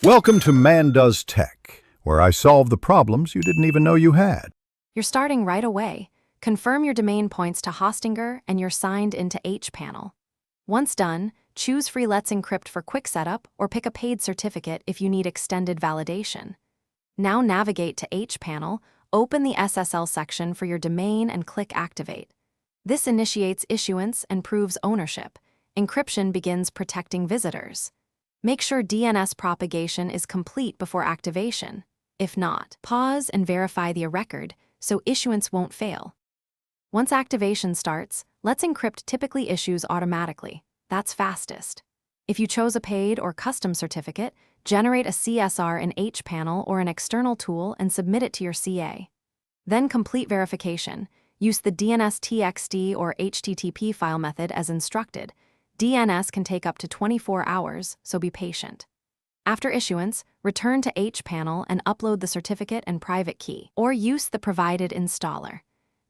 Welcome to Man Does Tech, where I solve the problems you didn't even know you had. You're starting right away. Confirm your domain points to Hostinger and you're signed into hPanel. Once done, choose Free Let's Encrypt for quick setup or pick a paid certificate if you need extended validation. Now navigate to hPanel, open the SSL section for your domain and click Activate. This initiates issuance and proves ownership. Encryption begins protecting visitors. Make sure DNS propagation is complete before activation. If not, pause and verify the record so issuance won't fail. Once activation starts, Let's Encrypt typically issues automatically. That's fastest. If you chose a paid or custom certificate, generate a CSR in hPanel or an external tool and submit it to your CA. Then complete verification. Use the DNS-TXT or HTTP file method as instructed. DNS can take up to 24 hours, so be patient. After issuance, return to hPanel and upload the certificate and private key, or use the provided installer.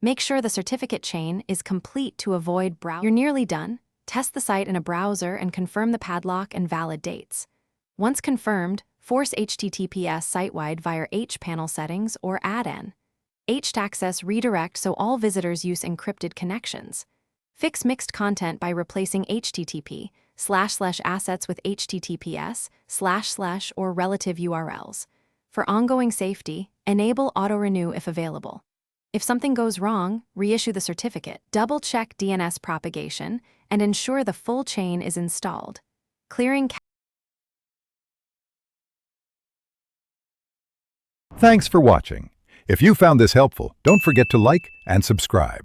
Make sure the certificate chain is complete to avoid browse. You're nearly done. Test the site in a browser and confirm the padlock and valid dates. Once confirmed, force HTTPS site-wide via hPanel settings or add-in. htaccess redirect so all visitors use encrypted connections. Fix mixed content by replacing http://assets with https:// or relative URLs. For ongoing safety, enable auto-renew if available. If something goes wrong, reissue the certificate. Double-check DNS propagation and ensure the full chain is installed. Clearing. Thanks for watching. If you found this helpful, don't forget to like and subscribe.